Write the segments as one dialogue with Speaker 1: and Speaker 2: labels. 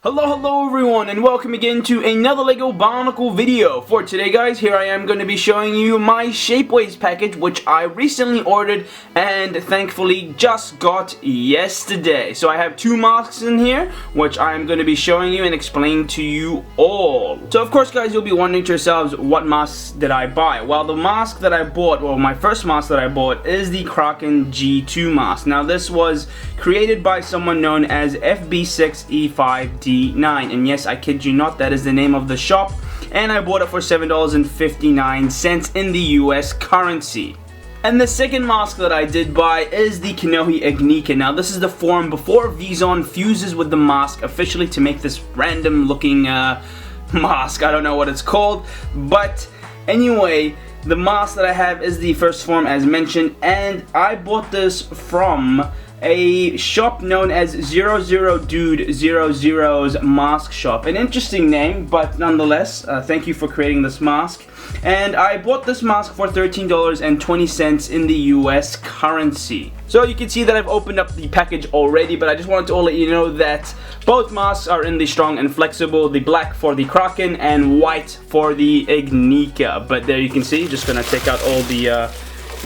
Speaker 1: Hello everyone, and welcome again to another LEGO Bionicle video. For today guys, here I am going to be showing you my Shapeways package, which I recently ordered and thankfully just got yesterday. So I have two masks in here, which I am going to be showing you and explaining to you all. So of course guys, you'll be wondering to yourselves, what masks did I buy? Well, the mask that I bought, well my first mask that I bought is the Kraahkan G2 mask. Now this was created by someone known as FB6E5D9, and yes, I kid you not, that is the name of the shop, and I bought it for $7.59 in the US currency. And the second mask that I did buy is the Kanohi Ignika. Now this is the form before Vezon fuses with the mask officially to make this random looking mask. I don't know what it's called, but anyway, the mask that I have is the first form as mentioned, and I bought this from a shop known as 00Dude00's mask shop. An interesting name, but nonetheless, thank you for creating this mask. And I bought this mask for $13.20 in the US currency. So you can see that I've opened up the package already, but I just wanted to let you know that both masks are in the strong and flexible, the black for the Kraahkan and white for the Ignika. But there you can see, just gonna take out all the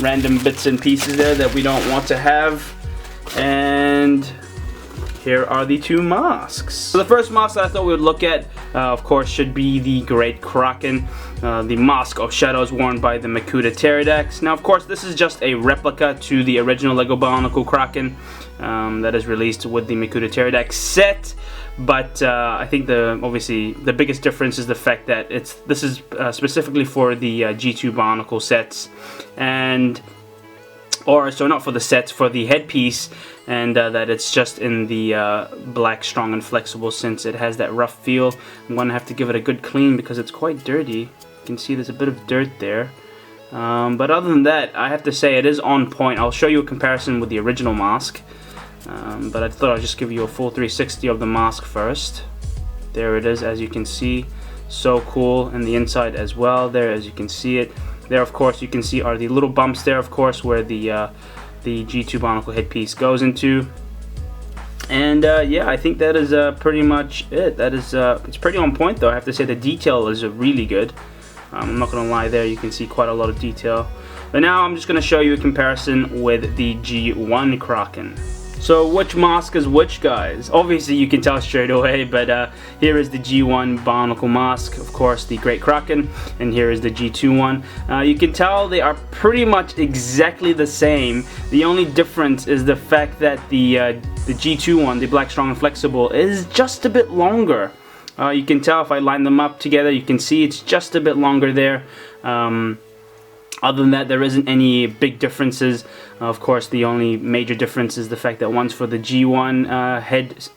Speaker 1: random bits and pieces there that we don't want to have. And here are the two masks. So the first mask that I thought we would look at, of course, should be the Great Kraken, the Mask of Shadows worn by the Makuta Pterodax. Now, of course, this is just a replica to the original LEGO Bionicle Kraken that is released with the Makuta Pterodax set. But I think obviously the biggest difference is the fact that this is specifically for the G2 Bionicle sets, so not for the sets, for the headpiece, and that it's just in the black, strong and flexible, since it has that rough feel. I'm going to have to give it a good clean because it's quite dirty. You can see there's a bit of dirt there. But other than that, I have to say it is on point. I'll show you a comparison with the original mask. But I thought I'd just give you a full 360 of the mask first. There it is, as you can see. So cool, and the inside as well there, as you can see it. There, of course, you can see are the little bumps there, of course, where the G2 Bionicle headpiece goes into. And yeah, I think that is pretty much it. That is, it's pretty on point, though. I have to say the detail is really good. I'm not gonna lie, there you can see quite a lot of detail. But now I'm just gonna show you a comparison with the G1 Kraakhan. So which mask is which, guys? Obviously you can tell straight away, but here is the G1 Bionicle mask, of course the Great Kraken, and here is the G2 one. You can tell they are pretty much exactly the same. The only difference is the fact that the G2 one, the black, strong and flexible, is just a bit longer. You can tell if I line them up together, you can see it's just a bit longer there. Other than that, there isn't any big differences. Of course, the only major difference is the fact that one's for the G1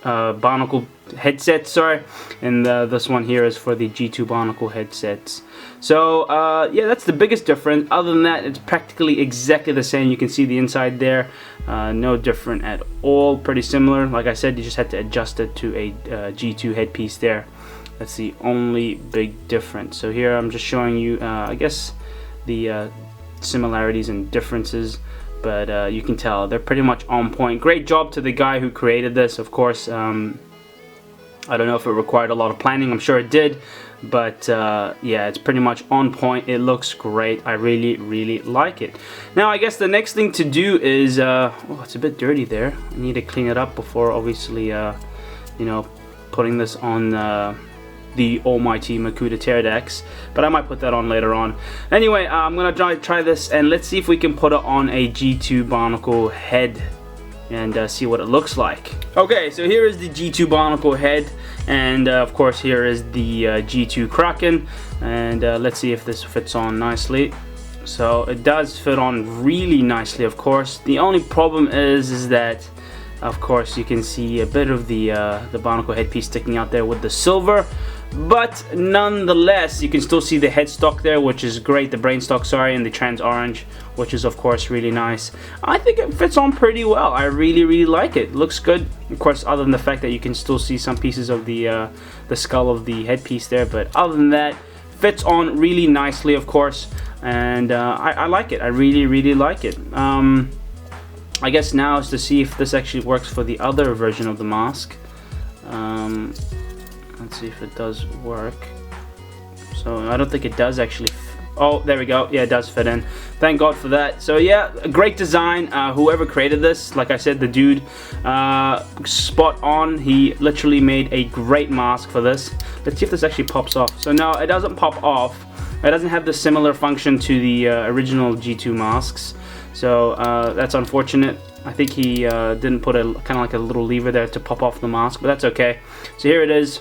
Speaker 1: Bionicle headset, and this one here is for the G2 Bionicle headsets. So yeah, that's the biggest difference. Other than that, it's practically exactly the same. You can see the inside there, no different at all. Pretty similar. Like I said, you just had to adjust it to a G2 headpiece there. That's the only big difference. So here I'm just showing you, I guess, the similarities and differences, but you can tell they're pretty much on point. Great job to the guy who created this. Of course, I don't know if it required a lot of planning. I'm sure it did, but yeah, it's pretty much on point. It looks great. I really like it. Now I guess the next thing to do is oh, it's a bit dirty there. I need to clean it up before obviously you know, putting this on the almighty Makuta Pterodax, but I might put that on later on. Anyway, I'm gonna try this, and let's see if we can put it on a G2 Bionicle head and see what it looks like. Okay, so here is the G2 Bionicle head, and of course here is the G2 Kraken, and let's see if this fits on nicely. So it does fit on really nicely, of course. The only problem is that, of course, you can see a bit of the Bionicle headpiece sticking out there with the silver. But nonetheless, you can still see the headstock there, which is great, the brain stock, and the trans orange, which is of course really nice. I think it fits on pretty well. I really like it. Looks good, of course, other than the fact that you can still see some pieces of the skull of the headpiece there, but other than that, fits on really nicely, of course, and I like it. I really like it. I guess now is to see if this actually works for the other version of the mask. see if it does work. So I don't think it does actually. Oh, there we go. Yeah, it does fit in. Thank God for that. So yeah, a great design. Whoever created this, like I said, the dude, spot on. He literally made a great mask for this. Let's see if this actually pops off. So no, it doesn't pop off. It doesn't have the similar function to the original G2 masks. So that's unfortunate. I think he didn't put a kind of like a little lever there to pop off the mask, but that's okay. So here it is.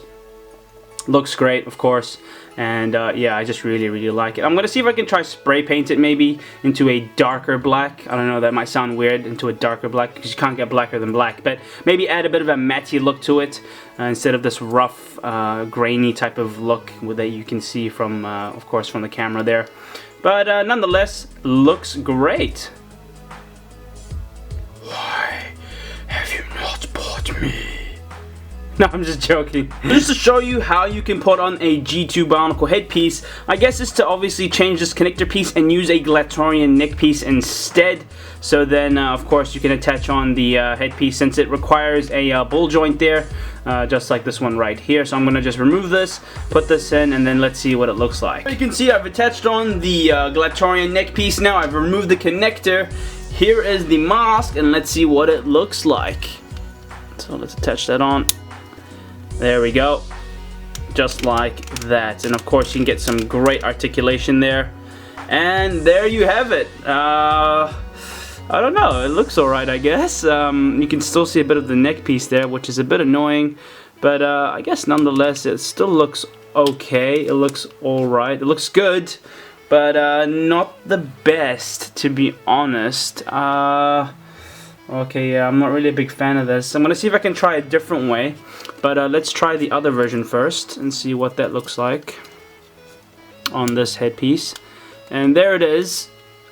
Speaker 1: Looks great, of course. And yeah, I just really like it. I'm gonna see if I can try spray paint it maybe into a darker black. I don't know, that might sound weird, into a darker black, because you can't get blacker than black, but maybe add a bit of a matte look to it instead of this rough grainy type of look that you can see from of course from the camera there. But nonetheless, looks great. Why have you not bought me? No, I'm just joking. Just to show you how you can put on a G2 Bionicle headpiece, I guess is to obviously change this connector piece and use a Glatorian neck piece instead. So then, of course, you can attach on the headpiece since it requires a ball joint there, just like this one right here. So I'm going to just remove this, put this in, and then let's see what it looks like. You can see I've attached on the Glatorian neck piece now. I've removed the connector. Here is the mask, and let's see what it looks like. So let's attach that on. There we go, just like that. And of course you can get some great articulation there, and there you have it. I don't know, it looks alright, I guess. You can still see a bit of the neck piece there, which is a bit annoying, but I guess nonetheless it still looks okay. It looks alright, it looks good, but not the best, to be honest. Okay, yeah, I'm not really a big fan of this. I'm gonna see if I can try a different way, but let's try the other version first and see what that looks like on this headpiece. And there it is.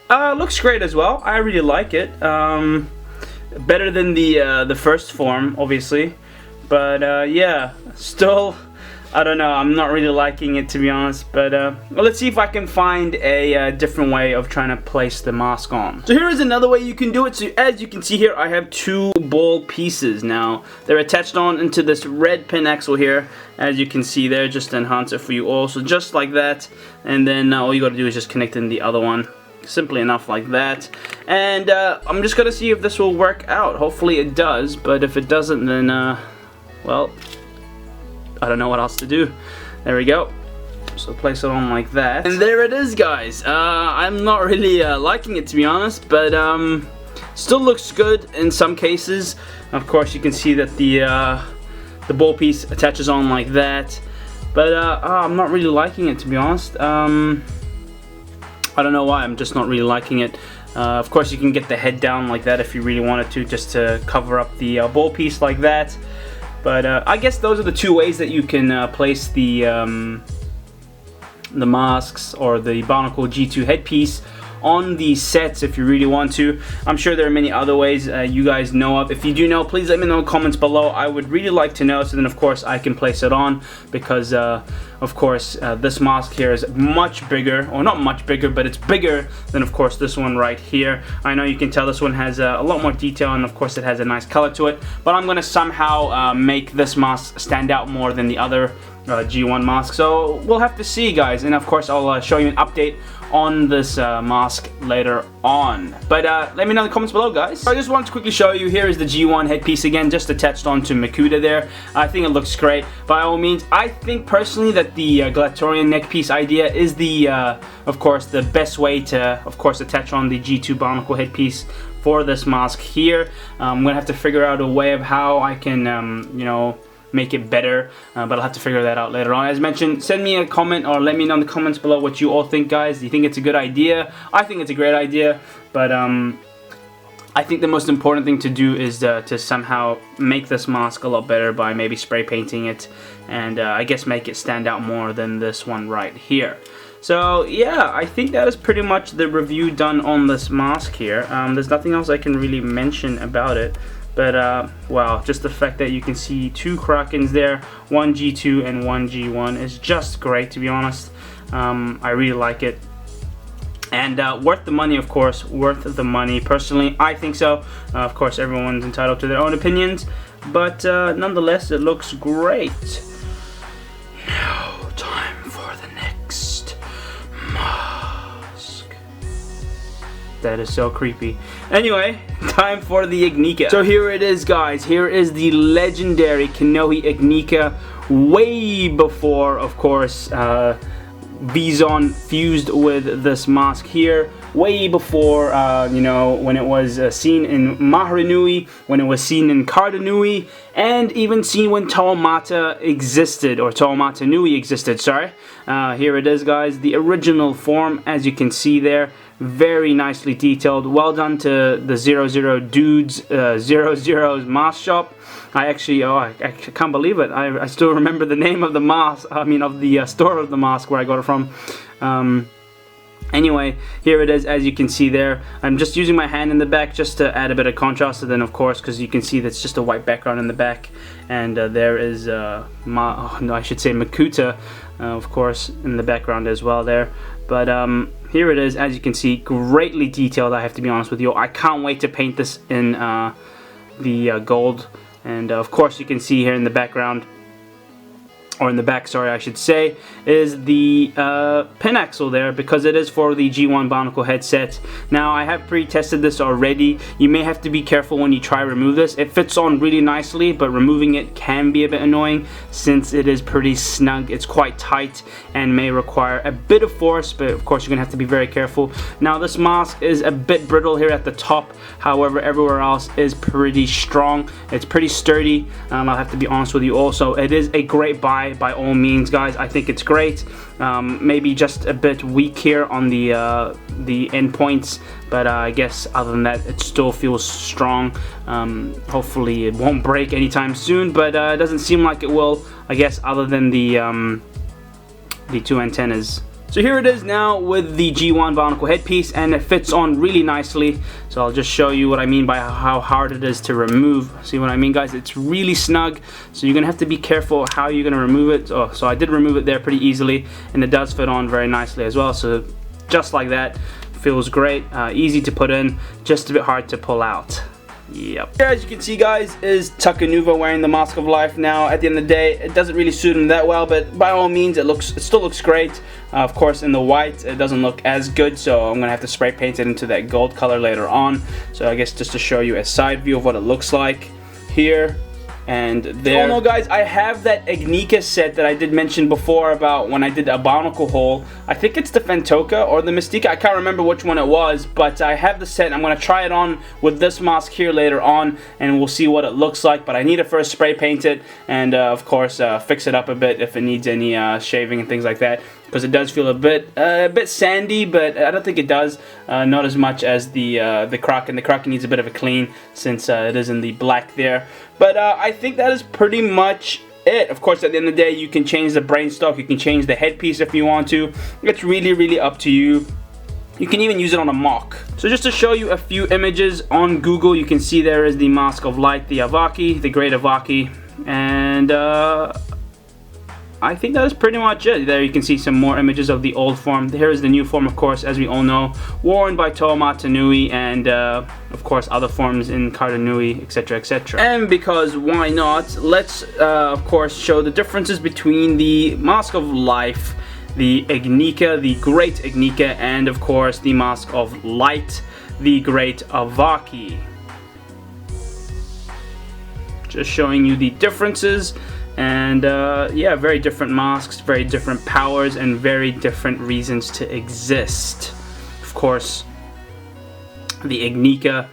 Speaker 1: Looks great as well. I really like it. Better than the first form, obviously, but yeah, still, I don't know, I'm not really liking it, to be honest, but well, let's see if I can find a different way of trying to place the mask on. So here is another way you can do it. So as you can see here, I have two ball pieces now. They're attached on into this red pin axle here, as you can see there, just to enhance it for you all. So just like that, and then all you gotta do is just connect in the other one. Simply enough, like that. And I'm just gonna see if this will work out. Hopefully it does, but if it doesn't, then well, I don't know what else to do. There we go. So place it on like that. And there it is, guys. I'm not really liking it, to be honest, but still looks good in some cases. Of course, you can see that the ball piece attaches on like that. But I'm not really liking it, to be honest. I don't know why, I'm just not really liking it. Of course, you can get the head down like that if you really wanted to, just to cover up the ball piece like that. But I guess those are the two ways that you can place the masks or the Bionicle G2 headpiece on these sets if you really want to. I'm sure there are many other ways you guys know of. If you do know, please let me know in the comments below. I would really like to know, so then of course I can place it on, because of course this mask here is much bigger, or not much bigger, but it's bigger than of course this one right here. I know you can tell this one has a lot more detail, and of course it has a nice color to it, but I'm gonna somehow make this mask stand out more than the other G1 mask. So we'll have to see, guys, and of course I'll show you an update on this mask later on. But let me know in the comments below, guys. I just wanted to quickly show you, here is the G1 headpiece again, just attached onto Makuta there. I think it looks great. By all means, I think personally that the Glatorian neck piece idea is the of course the best way to of course attach on the G2 Bionicle headpiece for this mask here. I'm gonna have to figure out a way of how I can you know, make it better, but I'll have to figure that out later on. As mentioned, send me a comment or let me know in the comments below what you all think, guys. Do you think it's a good idea? I think it's a great idea, but I think the most important thing to do is to somehow make this mask a lot better by maybe spray painting it, and I guess make it stand out more than this one right here. So yeah, I think that is pretty much the review done on this mask here. There's nothing else I can really mention about it. But wow, just the fact that you can see two Kraakens there, one G2 and one G1, is just great, to be honest. I really like it. And worth the money, of course, worth the money. Personally, I think so. Of course, everyone's entitled to their own opinions, but nonetheless, it looks great. time for the next mask. That is so creepy. Anyway, time for the Ignika. So here it is, guys. Here is the legendary Kanohi Ignika, way before, of course, Vezon fused with this mask here, way before, you know, when it was seen in Maharanui, when it was seen in Kardanui, and even seen when Taumata existed, or Taumata Nui existed, sorry. Here it is, guys, the original form, as you can see there, very nicely detailed. Well done to the 00 Dudes 00's mask shop. I actually, I can't believe it. I still remember the name of the mask, I mean of the store of the mask where I got it from. Anyway, here it is, as you can see there. I'm just using my hand in the back just to add a bit of contrast, and then of course, because you can see that's just a white background in the back. And there is, I should say Makuta, of course, in the background as well there. But here it is, as you can see, greatly detailed, I have to be honest with you. I can't wait to paint this in the gold. And of course you can see here in the background, or in the back, sorry, I should say, is the pin axle there, because it is for the G1 Bionicle headset. Now, I have pre-tested this already. You may have to be careful when you try to remove this. It fits on really nicely, but removing it can be a bit annoying since it is pretty snug. It's quite tight and may require a bit of force, but of course you're gonna have to be very careful. Now, this mask is a bit brittle here at the top. However, everywhere else is pretty strong. It's pretty sturdy. I'll have to be honest with you also. It is a great buy by all means, guys. I think it's great. Maybe just a bit weak here on the end points, but I guess other than that, it still feels strong. Hopefully it won't break anytime soon, but it doesn't seem like it will, I guess, other than the two antennas. So here it is now with the G1 Bionicle headpiece, and it fits on really nicely. So I'll just show you what I mean by how hard it is to remove. See what I mean, guys? It's really snug, so you're gonna have to be careful how you're gonna remove it. Oh, so I did remove it there pretty easily, and it does fit on very nicely as well. So just like that, feels great, easy to put in, just a bit hard to pull out. Yep. Here, as you can see, guys, is Takanuva wearing the Mask of Life. Now, at the end of the day, it doesn't really suit him that well, but by all means, it still looks great. Of course, in the white, it doesn't look as good, so I'm gonna have to spray paint it into that gold color later on. So I guess just to show you a side view of what it looks like here and there. Oh no, guys, I have that Ignika set that I did mention before about when I did a Bionicle haul. I think it's the Fantoka or the Mystica. I can't remember which one it was, but I have the set. I'm going to try it on with this mask here later on, and we'll see what it looks like. But I need to first spray paint it and, of course, fix it up a bit if it needs any shaving and things like that, because it does feel a bit sandy, but I don't think it does. Not as much as the Kraahkan. The Kraahkan needs a bit of a clean since it is in the black there. But I think that is pretty much it. Of course, at the end of the day, you can change the brain stock, you can change the headpiece if you want to. It's really, really up to you. You can even use it on a mock. So just to show you a few images on Google, you can see there is the Mask of Light, the Avaki, the Great Avaki, and I think that is pretty much it. There you can see some more images of the old form. Here is the new form, of course, as we all know, worn by Taumata Nui and, of course, other forms in Kardanui, etc., etc. And because why not, let's, of course, show the differences between the Mask of Life, the Ignika, the Great Ignika, and, of course, the Mask of Light, the Great Avaki. Just showing you the differences. And yeah, very different masks, very different powers, and very different reasons to exist. Of course, the Ignika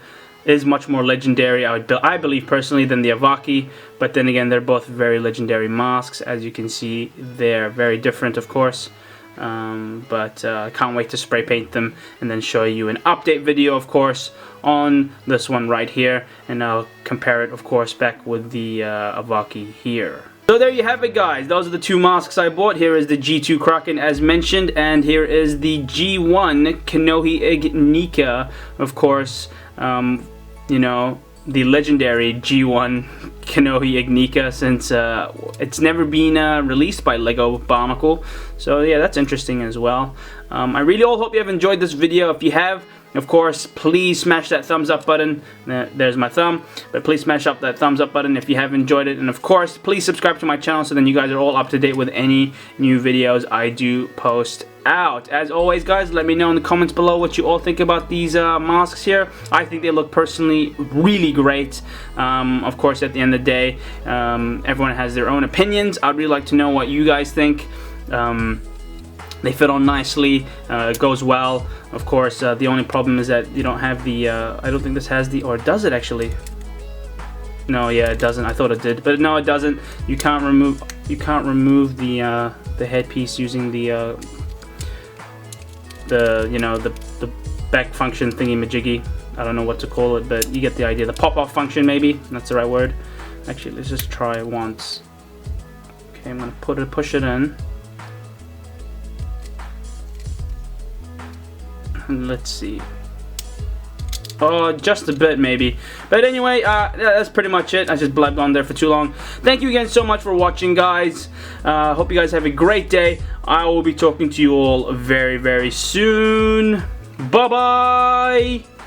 Speaker 1: is much more legendary, I believe personally, than the Avaki, but then again, they're both very legendary masks. As you can see, they're very different, of course. But I can't wait to spray paint them and then show you an update video, of course, on this one right here, and I'll compare it, of course, back with the Avaki here. So there you have it, guys. Those are the two masks I bought. Here is the G2 Kraahkan, as mentioned, and here is the G1 Kanohi Ignika, of course, you know, the legendary G1 Kanohi Ignika, since it's never been released by Lego Bionicle. So yeah, that's interesting as well. I really all hope you have enjoyed this video. If you have, Of course, please smash that thumbs up button. There's my thumb. But please smash up that thumbs up button if you have enjoyed it. And of course, please subscribe to my channel so then you guys are all up to date with any new videos I do post out. As always, guys, let me know in the comments below what you all think about these masks here. I think they look personally really great. Of course, at the end of the day, everyone has their own opinions. I'd really like to know what you guys think. They fit on nicely, it goes well. Of course, the only problem is that you don't have the, I don't think this has the, or does it actually? No, yeah, it doesn't. I thought it did, but no, it doesn't. You can't remove the headpiece using the back function thingy-majiggy. I don't know what to call it, but you get the idea. The pop-off function, maybe that's the right word. Actually, let's just try it once. Okay, I'm gonna push it in. Let's see. Oh, just a bit maybe. But anyway, that's pretty much it. I just blabbed on there for too long. Thank you again so much for watching, guys. Hope you guys have a great day. I will be talking to you all very, very soon. Bye-bye.